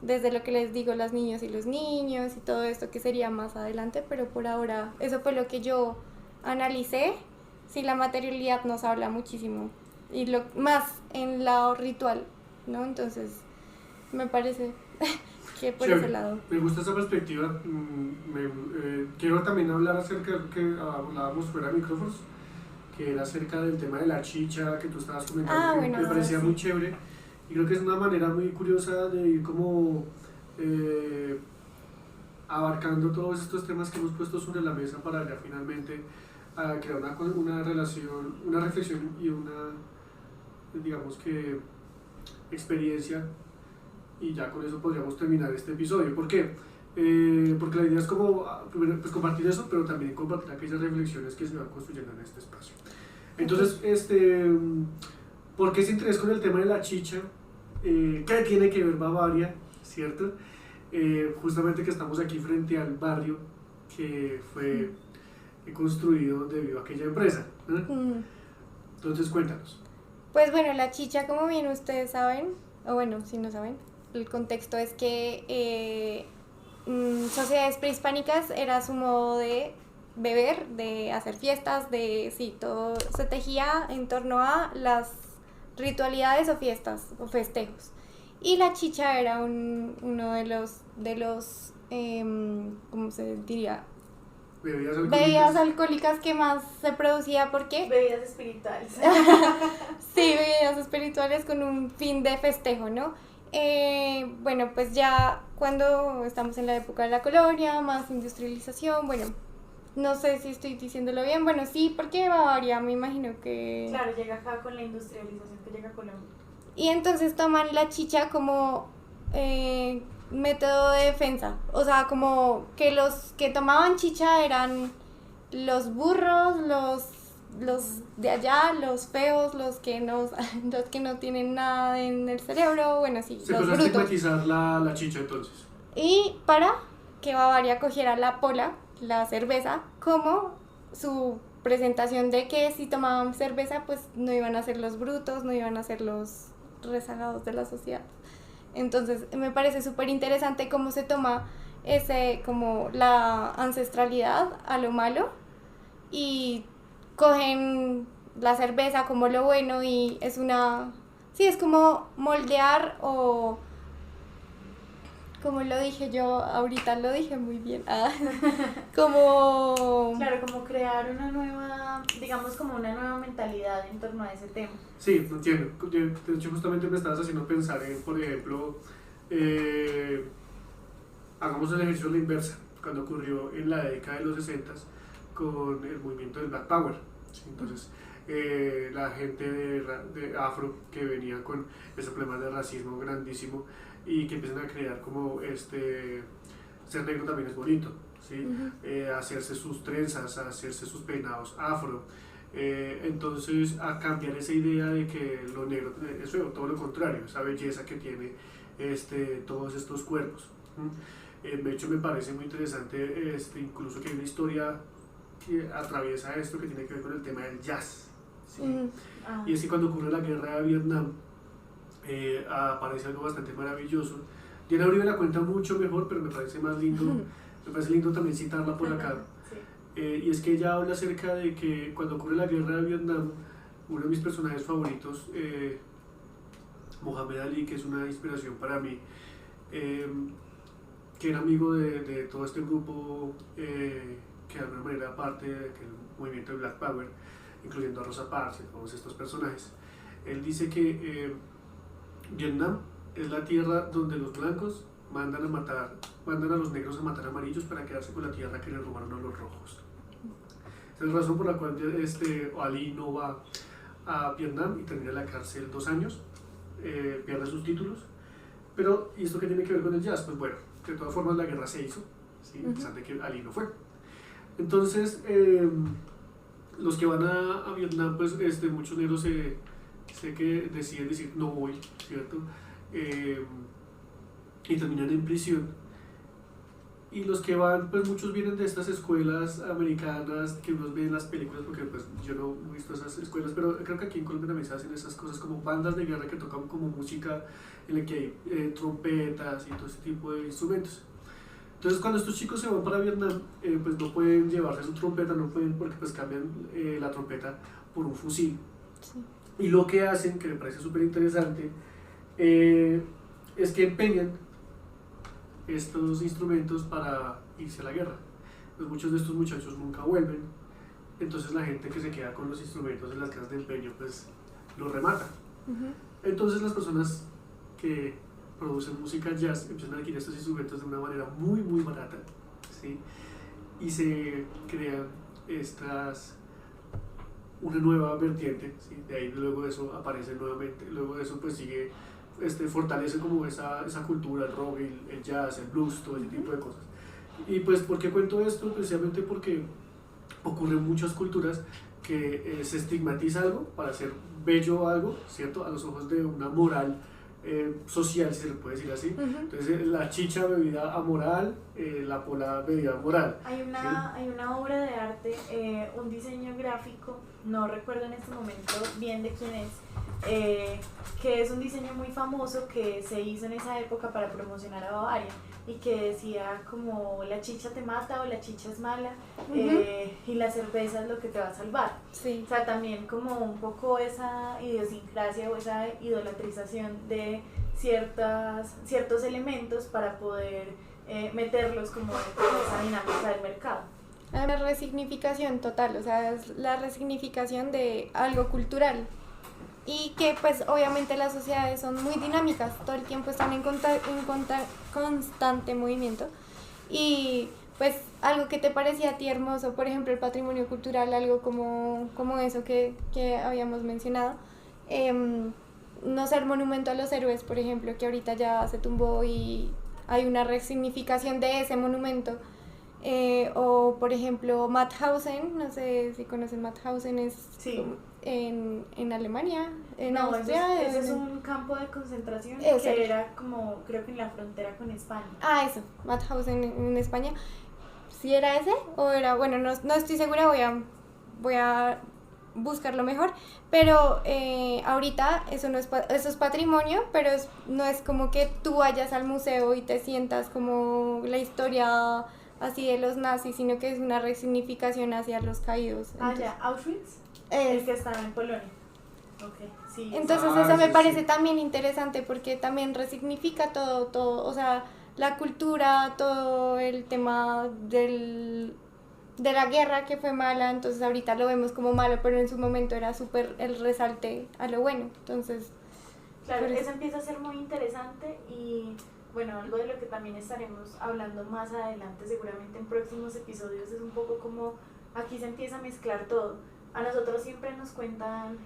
lo que les digo, las niñas y los niños y todo esto que sería más adelante, pero por ahora eso fue lo que yo analicé. Sí, la materialidad nos habla muchísimo y lo más en lado ritual, ¿no? Entonces me parece que por Chévere. ese lado. Me gusta esa perspectiva. Quiero también hablar acerca de lo que hablábamos fuera de micrófonos, que era acerca del tema de la chicha que tú estabas comentando, que bueno, me parecía sí. muy chévere, y creo que es una manera muy curiosa de ir como abarcando todos estos temas que hemos puesto sobre la mesa para ya finalmente crear una relación, una reflexión y una, digamos que, experiencia, y ya con eso podríamos terminar este episodio. ¿Por qué? Porque la idea es como, primero, pues compartir eso, pero también compartir aquellas reflexiones que se van construyendo en este espacio. Entonces, ¿por qué ese interés con el tema de la chicha? ¿Qué tiene que ver Bavaria? ¿Cierto? Justamente que estamos aquí frente al barrio que fue construido debido a aquella empresa. Entonces, cuéntanos. Pues bueno, la chicha, como bien ustedes saben, o bueno, si no saben, el contexto es que sociedades prehispánicas era su modo de beber, de hacer fiestas, todo se tejía en torno a las ritualidades o fiestas o festejos. Y la chicha era uno de los ¿cómo se diría? Bebidas alcohólicas que más se producía, ¿por qué? Bebidas espirituales. Sí, bebidas espirituales con un fin de festejo, ¿no? Bueno, pues ya cuando estamos en la época de la colonia, más industrialización, bueno, no sé si estoy diciéndolo bien, bueno, sí, porque Bavaria me imagino que... Claro, llega acá con la industrialización que llega a Colombia. Y entonces toman la chicha como método de defensa, o sea, como que los que tomaban chicha eran los burros, los de allá, los feos, los que no tienen nada en el cerebro, bueno, sí, Se los puede brutos. estigmatizar la chicha entonces. Y para que Bavaria cogiera la pola, la cerveza, como su presentación de que si tomaban cerveza, pues no iban a ser los brutos, no iban a ser los rezagados de la sociedad. Entonces me parece súper interesante cómo se toma como la ancestralidad a lo malo y cogen la cerveza como lo bueno y es como moldear o, como lo dije yo, ahorita lo dije muy bien, como... Claro, como crear una nueva, digamos como una nueva mentalidad en torno a ese tema. Sí, entiendo. De hecho, justamente me estabas haciendo pensar en, por ejemplo, hagamos el ejercicio a la inversa, cuando ocurrió en la década de los 60 con el movimiento del Black Power. ¿Sí? Entonces, la gente de afro que venía con ese problema de racismo grandísimo y que empiezan a crear como ser negro también es bonito, ¿sí? Hacerse sus trenzas, hacerse sus peinados afro. Entonces, a cambiar esa idea de que lo negro es feo, todo lo contrario, esa belleza que tiene todos estos cuerpos. De hecho, me parece muy interesante, incluso que hay una historia que atraviesa esto que tiene que ver con el tema del jazz, ¿sí? Y es que cuando ocurre la guerra de Vietnam, aparece algo bastante maravilloso. Diana Uribe la cuenta mucho mejor, pero me parece más lindo, me parece lindo también citarla por acá. Y es que ella habla acerca de que cuando ocurre la guerra de Vietnam, uno de mis personajes favoritos, Mohamed Ali, que es una inspiración para mí, que era amigo de todo este grupo que de alguna manera era parte del movimiento de Black Power, incluyendo a Rosa Parks y todos estos personajes. Él dice que Vietnam es la tierra donde los blancos mandan a los negros a matar amarillos para quedarse con la tierra que le robaron a los rojos. Esa es la razón por la cual Ali no va a Vietnam y termina en la cárcel 2 años, pierde sus títulos. Pero, ¿y esto qué tiene que ver con el jazz? Pues bueno, de todas formas la guerra se hizo, ¿sí? A pesar de que Ali no fue. Entonces, los que van a Vietnam, pues muchos negros sé que deciden decir no voy, ¿cierto? Y terminan en prisión. Y los que van, pues muchos vienen de estas escuelas americanas que uno ve en las películas, porque pues yo no he visto esas escuelas, pero creo que aquí en Colombia también se hacen esas cosas como bandas de guerra que tocan como música en la que hay trompetas y todo ese tipo de instrumentos. Entonces cuando estos chicos se van para Vietnam, pues no pueden llevarse su trompeta, no pueden porque pues cambian la trompeta por un fusil. Sí. Y lo que hacen, que me parece súper interesante, es que empeñan estos instrumentos para irse a la guerra. Pues muchos de estos muchachos nunca vuelven, entonces la gente que se queda con los instrumentos en las casas de empeño pues los remata. Entonces las personas que producen música jazz empiezan a adquirir estos instrumentos de una manera muy muy barata, ¿sí? Y se crean una nueva vertiente, ¿sí? De ahí luego de eso aparece nuevamente, luego de eso pues sigue, fortalece como esa cultura, el rock, el jazz, el blues, todo ese tipo de cosas. Y pues, ¿por qué cuento esto? Precisamente porque ocurre en muchas culturas que se estigmatiza algo para hacer bello algo, ¿cierto? A los ojos de una moral social, si se le puede decir así. Entonces, la chicha bebida amoral, la pola bebida moral. Hay una obra de arte, un diseño gráfico, no recuerdo en este momento bien de quién es, que es un diseño muy famoso que se hizo en esa época para promocionar a Bavaria y que decía como la chicha te mata o la chicha es mala, y la cerveza es lo que te va a salvar. Sí. O sea, también como un poco esa idiosincrasia o esa idolatrización de ciertos elementos para poder meterlos como dentro de esa dinámica del mercado. La resignificación total, o sea, es la resignificación de algo cultural. Y que pues obviamente las sociedades son muy dinámicas, todo el tiempo están en constante movimiento. Y pues algo que te parecía a ti hermoso, por ejemplo el patrimonio cultural, algo como eso que habíamos mencionado, no ser monumento a los héroes, por ejemplo, que ahorita ya se tumbó y hay una resignificación de ese monumento. O por ejemplo Mauthausen, no sé si conocen Mauthausen, es Sí. en Alemania, en No, Austria. ese es un campo de concentración Eso. que era como, creo que en la frontera con España. Eso, Mauthausen en España. ¿Si era ese o era? Bueno, no estoy segura, voy a buscarlo mejor, pero ahorita eso es patrimonio, pero no es como que tú vayas al museo y te sientas como la historia así de los nazis, sino que es una resignificación hacia los caídos. Ya, Auschwitz, el que estaba en Polonia. Okay, sí. Entonces eso me parece también interesante porque también resignifica todo, o sea, la cultura, todo el tema de la guerra que fue mala, entonces ahorita lo vemos como malo, pero en su momento era súper el resalte a lo bueno, entonces... Claro, eso empieza a ser muy interesante y bueno, algo de lo que también estaremos hablando más adelante, seguramente en próximos episodios, es un poco como aquí se empieza a mezclar todo. A nosotros siempre nos cuentan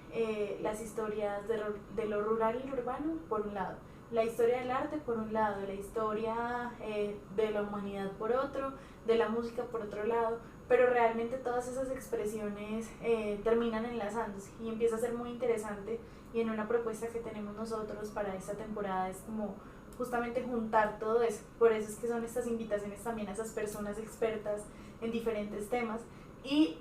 las historias de lo rural y lo urbano, por un lado, la historia del arte por un lado, la historia de la humanidad por otro, de la música por otro lado, pero realmente todas esas expresiones terminan enlazándose y empieza a ser muy interesante. Y en una propuesta que tenemos nosotros para esta temporada es como justamente juntar todo eso. Por eso es que son estas invitaciones también a esas personas expertas en diferentes temas. Y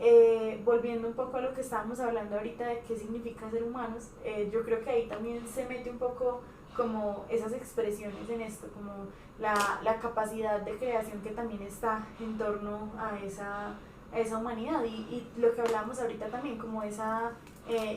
volviendo un poco a lo que estábamos hablando ahorita de qué significa ser humanos, yo creo que ahí también se mete un poco como esas expresiones en esto, como la capacidad de creación que también está en torno a esa humanidad y lo que hablábamos ahorita también, como esa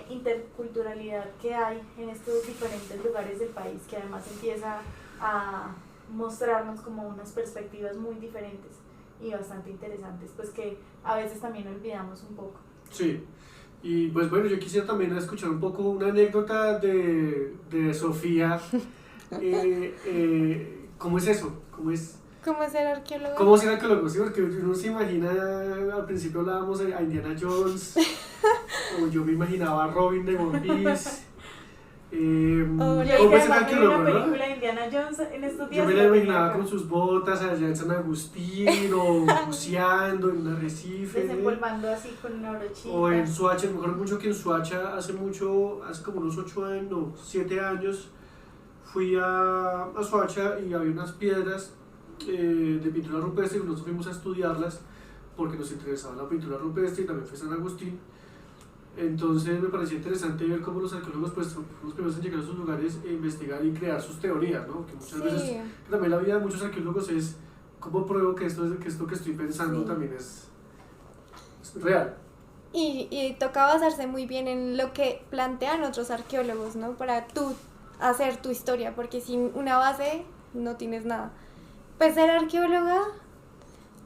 interculturalidad que hay en estos diferentes lugares del país, que además empieza a mostrarnos como unas perspectivas muy diferentes y bastante interesantes, pues que a veces también olvidamos un poco. Sí, y pues bueno, yo quisiera también escuchar un poco una anécdota de Sofía. ¿Cómo es eso? ¿Cómo ser arqueólogo? ¿Cómo ser arqueólogo? Sí, porque uno se imagina, al principio hablábamos a Indiana Jones, o yo me imaginaba a Robin de One Piece. ¿Cómo es el arqueólogo, una no? película de Indiana Jones en estos días. Yo me la imaginaba con sus botas allá en San Agustín, o buceando en un arrecife. Desempolvando así con una brochita. O en Soacha, me acuerdo mucho que en Soacha hace como unos 8 años, no, 7 años, fui a Soacha y había unas piedras de pintura rupestre y nosotros fuimos a estudiarlas porque nos interesaba la pintura rupestre y también fue San Agustín. Entonces me pareció interesante ver cómo los arqueólogos pues son los primeros en llegar a esos lugares e investigar y crear sus teorías, ¿no? Que muchas veces también la vida de muchos arqueólogos es cómo pruebo que esto que estoy pensando también es real. Y toca basarse muy bien en lo que plantean otros arqueólogos, ¿no? Para tú hacer tu historia, porque sin una base no tienes nada. Pues ser arqueóloga,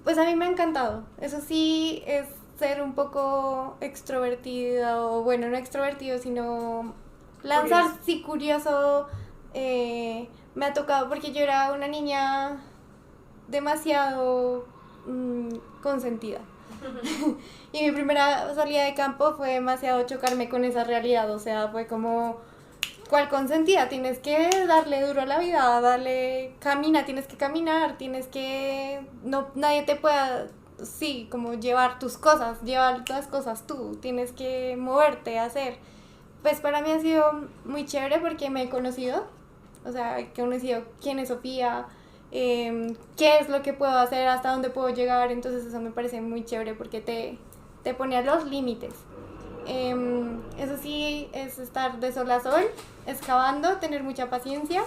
pues a mí me ha encantado. Eso sí, es ser un poco extrovertida, o bueno, no extrovertido, sino sí, curioso. Me ha tocado porque yo era una niña demasiado consentida. Y mi primera salida de campo fue demasiado chocarme con esa realidad, o sea, fue como, ¿cuál consentida? Tienes que darle duro a la vida, tienes que caminar, nadie te pueda, sí, como llevar las cosas tú, tienes que moverte, hacer. Pues para mí ha sido muy chévere porque me he conocido, o sea, he conocido quién es Sofía, qué es lo que puedo hacer, hasta dónde puedo llegar, entonces eso me parece muy chévere porque te pone a los límites. Eso sí, es estar de sol a sol, excavando, tener mucha paciencia,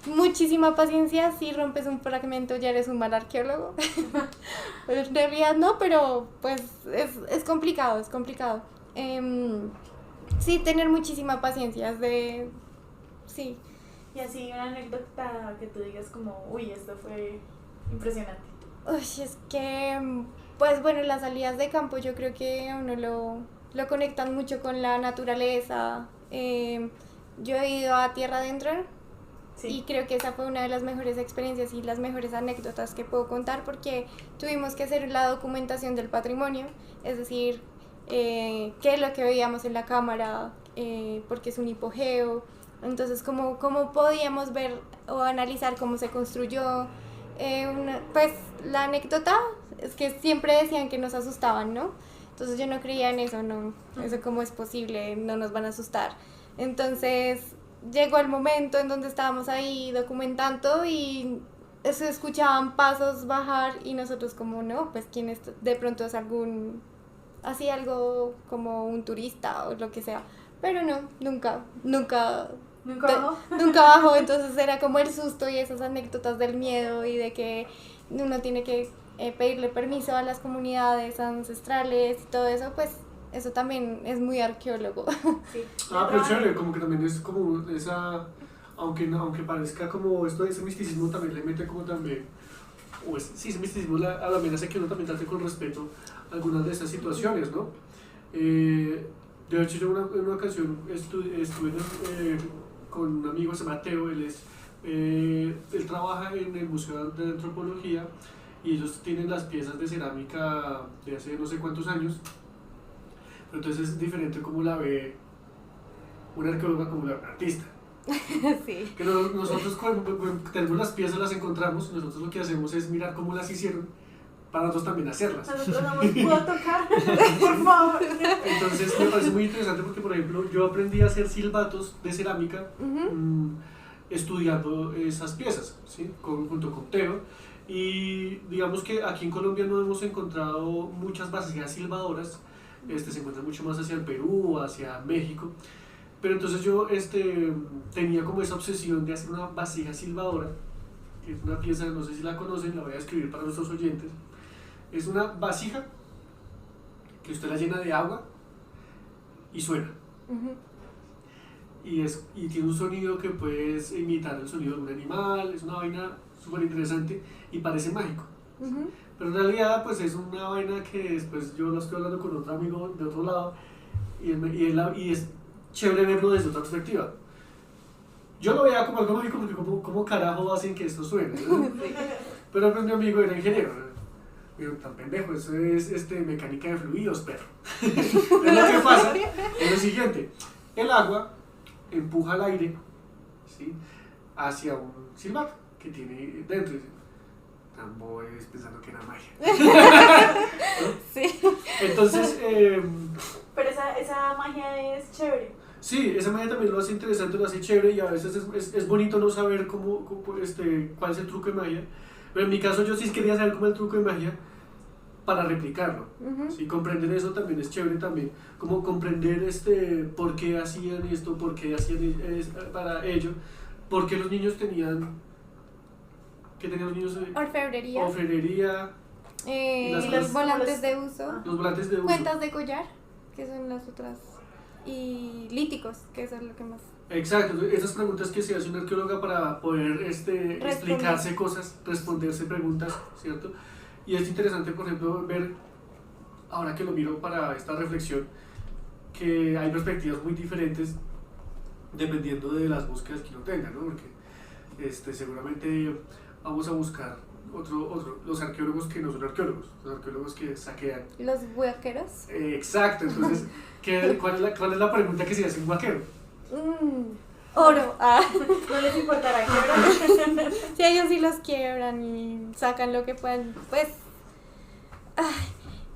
muchísima paciencia. Si rompes un fragmento ya eres un mal arqueólogo. En realidad no, pero pues es complicado, es complicado. Sí, tener muchísima paciencia, sí. Y así una anécdota que tú digas como, uy, esto fue impresionante. Uy, es que, pues bueno, las salidas de campo yo creo que uno lo conectan mucho con la naturaleza. Yo he ido a tierra adentro, sí, y creo que esa fue una de las mejores experiencias y las mejores anécdotas que puedo contar porque tuvimos que hacer la documentación del patrimonio, es decir, qué es lo que veíamos en la cámara, porque es un hipogeo. Entonces, ¿cómo podíamos ver o analizar cómo se construyó? Pues la anécdota es que siempre decían que nos asustaban, ¿no? Entonces yo no creía en eso, no, eso cómo es posible, no nos van a asustar. Entonces llegó el momento en donde estábamos ahí documentando y se escuchaban pasos bajar y nosotros como, no, pues quién es, de pronto es algo como un turista o lo que sea. Pero no, nunca bajó, entonces era como el susto y esas anécdotas del miedo y de que uno tiene que pedirle permiso a las comunidades ancestrales y todo eso, pues eso también es muy arqueólogo. Sí. Pero chévere, como que también es como esa, aunque parezca como esto de ese misticismo también le mete como también, sí, ese misticismo a la amenaza que uno también trate con respeto a algunas de esas situaciones, ¿no? De hecho, yo en una ocasión estuve con un amigo, se llama Mateo, él trabaja en el Museo de Antropología y ellos tienen las piezas de cerámica de hace no sé cuántos años, pero entonces es diferente como la ve una arqueóloga como la ve un artista. Sí. Que nosotros cuando tenemos las piezas, las encontramos, nosotros lo que hacemos es mirar cómo las hicieron para nosotros también hacerlas. Nosotros no puedo tocar, por favor. Entonces me parece muy interesante porque, por ejemplo, yo aprendí a hacer silbatos de cerámica estudiando esas piezas, ¿sí? Junto con Teo. Y digamos que aquí en Colombia no hemos encontrado muchas vasijas silbadoras, se encuentran mucho más hacia el Perú, hacia México. Pero entonces yo tenía como esa obsesión de hacer una vasija silbadora, que es una pieza, no sé si la conocen, la voy a escribir para nuestros oyentes. Es una vasija que usted la llena de agua y suena. Y tiene un sonido que puedes imitar el sonido de un animal, es una vaina súper interesante y parece mágico. Pero en realidad pues es una vaina que después yo lo estoy hablando con otro amigo de otro lado y es chévere verlo desde otra perspectiva. Yo lo veía como algo mágico porque ¿cómo carajo hacen que esto suene? ¿No? Pero pues mi amigo era ingeniero. Digo, tan pendejo, eso es mecánica de fluidos, perro. Es lo que pasa, es lo siguiente. El agua empuja el aire, ¿sí?, hacia un silbato que tiene dentro. Tambores, pensando que era magia. ¿No? Sí. Entonces... Pero esa magia es chévere. Sí, esa magia también lo hace interesante, lo hace chévere y a veces es bonito no saber cuál es el truco de magia. Pero en mi caso yo sí quería saber cómo es el truco de magia para replicarlo. ¿Sí? Comprender eso también es chévere también. Como comprender por qué hacían esto, por qué hacían para ello, por qué los niños tenían... ¿Qué tenían los niños? Orfebrería. Orfebrería. Los volantes de uso. Los volantes de uso. Cuentas de collar, que son las otras. Y líticos, que eso es lo que más. Exacto, esas preguntas que se hace una arqueóloga para poder explicarse cosas, responderse preguntas, ¿cierto? Y es interesante, por ejemplo, ver, ahora que lo miro para esta reflexión, que hay perspectivas muy diferentes dependiendo de las búsquedas que uno tenga, ¿no? Porque seguramente vamos a buscar los arqueólogos que no son arqueólogos, los arqueólogos que saquean. Los huaqueros. Exacto, entonces, ¿cuál es la pregunta que se hace un huaquero? Oro. No les importará quebrar. Si ellos sí los quiebran y sacan lo que puedan, pues...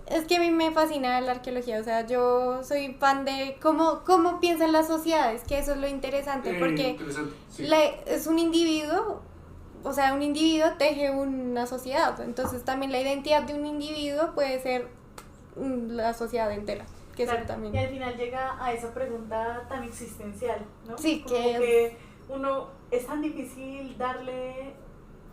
es que a mí me fascina la arqueología, o sea, yo soy fan de cómo piensan las sociedades, que eso es lo interesante, porque interesante, sí. es un individuo, o sea, un individuo teje una sociedad, entonces también la identidad de un individuo puede ser la sociedad entera. Que Claro, eso también. y al final llega a esa pregunta tan existencial, ¿no? Sí, como que uno es tan difícil darle,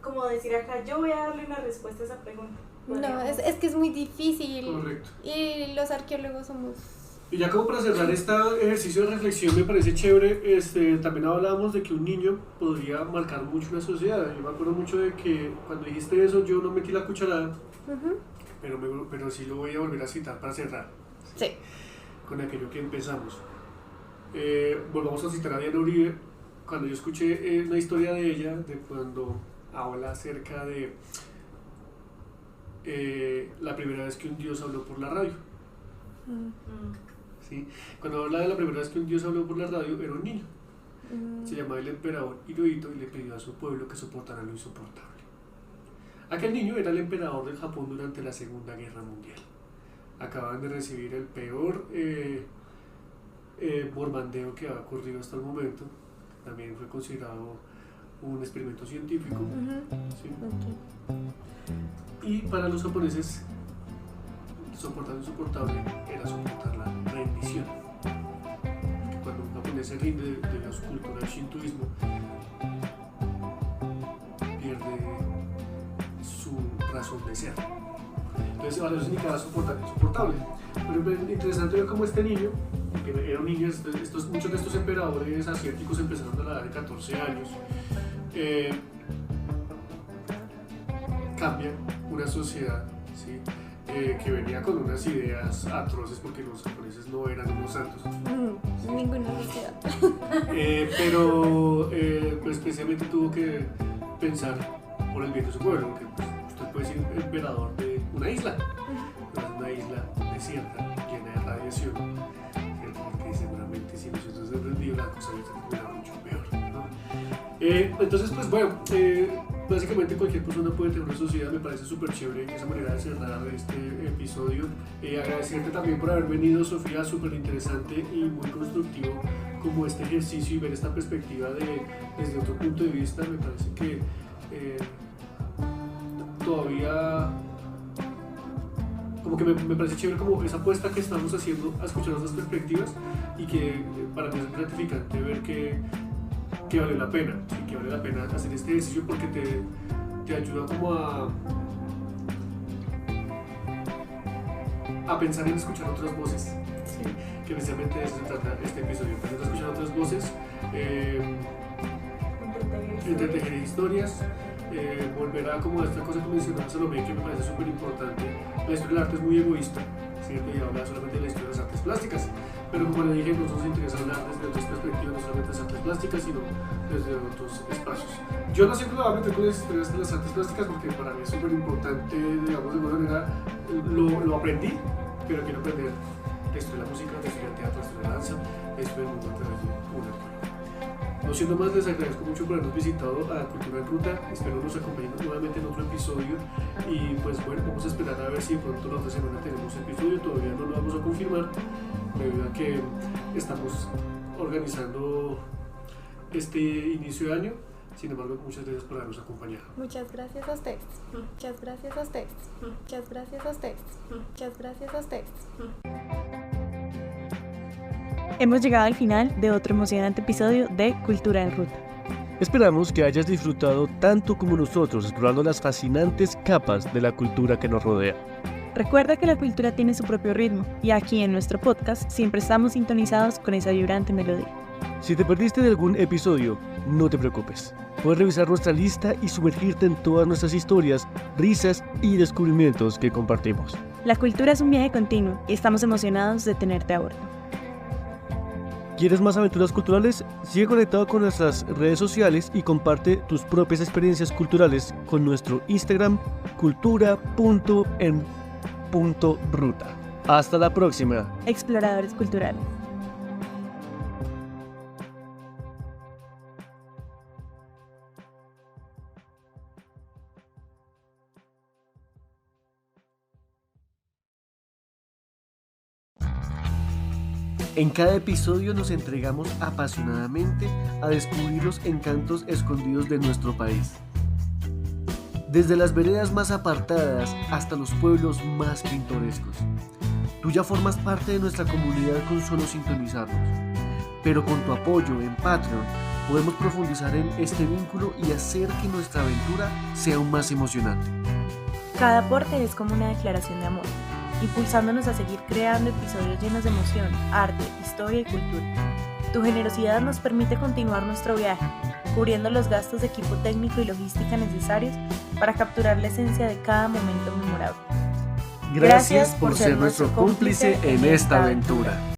como decir acá, yo voy a darle una respuesta a esa pregunta. No, es que es muy difícil. Correcto. Y los arqueólogos somos... Y ya como para cerrar este ejercicio de reflexión me parece chévere, también hablábamos de que un niño podría marcar mucho una sociedad. Yo me acuerdo mucho de que cuando dijiste eso yo no metí la cucharada, pero sí lo voy a volver a citar para cerrar. Sí. Con aquello que empezamos. Volvamos a citar a Diana Uribe. Cuando yo escuché una historia de ella, de cuando habla acerca de la primera vez que un dios habló por la radio. ¿Sí? Cuando habla de la primera vez que un dios habló por la radio, era un niño. Se llamaba el emperador Hirohito y le pidió a su pueblo que soportara lo insoportable. Aquel niño era el emperador del Japón durante la Segunda Guerra Mundial. Acaban de recibir el peor bombardeo que ha ocurrido hasta el momento. También fue considerado un experimento científico. ¿Sí? Y para los japoneses, soportar lo insoportable era soportar la rendición. Porque cuando un japonés se rinde de su cultura del shintoísmo, pierde su razón de ser. Entonces, a eso significaba soportar lo insoportable. Pero es interesante ver cómo este niño, que era un niño, muchos de estos emperadores asiáticos empezaron a la edad de 14 años, cambia una sociedad, ¿sí? Que venía con unas ideas atroces porque los japoneses no eran unos santos. Ninguna sociedad. Pero pues, especialmente tuvo que pensar por el bien de su pueblo, porque pues, usted puede ser emperador de una isla, pero es una isla desierta, llena de radiación, ¿cierto? Porque seguramente si nosotros hemos rendido la cosa hubiera mucho peor, ¿no? Entonces pues bueno, básicamente cualquier persona puede tener una sociedad. Me parece súper chévere esa manera de cerrar este episodio. Agradecerte también por haber venido, Sofía, súper interesante y muy constructivo como este ejercicio y ver esta perspectiva desde otro punto de vista. Me parece que todavía como que me parece chévere como esa apuesta que estamos haciendo a escuchar otras perspectivas y que para mí es gratificante ver que vale la pena, ¿sí? Que vale la pena hacer este ejercicio porque te ayuda como a pensar en escuchar otras voces, ¿sí? Que precisamente de eso se trata este episodio, empezar a escuchar otras voces, entretejer historias, volver a como esta cosa que mencionaba Salomé, que me parece súper importante. La historia del arte es muy egoísta, ¿cierto? Y habla solamente de la historia de las artes plásticas, pero como le dije, nosotros nos interesa hablar desde otras perspectivas, no solamente de las artes plásticas, sino desde otros espacios. Yo no siempre lo voy a meter con las historias de las artes plásticas porque para mí es súper importante, digamos, de alguna manera lo aprendí, pero quiero aprender la historia de la música, la historia del teatro, la historia de la danza, la historia del mundo a través de un arqueólogo. No siendo más, les agradezco mucho por habernos visitado a Cultura en Ruta. Espero nos acompañen nuevamente en otro episodio. Y pues bueno, vamos a esperar a ver si de pronto la otra semana tenemos episodio. Todavía no lo vamos a confirmar, debido a que estamos organizando este inicio de año. Sin embargo, muchas gracias por habernos acompañado. Muchas gracias a ustedes. Muchas gracias a ustedes. Muchas gracias a ustedes. Muchas gracias a ustedes. Hemos llegado al final de otro emocionante episodio de Cultura en Ruta. Esperamos que hayas disfrutado tanto como nosotros explorando las fascinantes capas de la cultura que nos rodea. Recuerda que la cultura tiene su propio ritmo y aquí en nuestro podcast siempre estamos sintonizados con esa vibrante melodía. Si te perdiste de algún episodio, no te preocupes. Puedes revisar nuestra lista y sumergirte en todas nuestras historias, risas y descubrimientos que compartimos. La cultura es un viaje continuo y estamos emocionados de tenerte a bordo. ¿Quieres más aventuras culturales? Sigue conectado con nuestras redes sociales y comparte tus propias experiencias culturales con nuestro Instagram cultura.en.ruta. Hasta la próxima. Exploradores culturales. En cada episodio nos entregamos apasionadamente a descubrir los encantos escondidos de nuestro país. Desde las veredas más apartadas hasta los pueblos más pintorescos. Tú ya formas parte de nuestra comunidad con solo sintonizarnos. Pero con tu apoyo en Patreon podemos profundizar en este vínculo y hacer que nuestra aventura sea aún más emocionante. Cada aporte es como una declaración de amor, impulsándonos a seguir creando episodios llenos de emoción, arte, historia y cultura. Tu generosidad nos permite continuar nuestro viaje, cubriendo los gastos de equipo técnico y logística necesarios para capturar la esencia de cada momento memorable. Gracias por ser nuestro cómplice en esta aventura.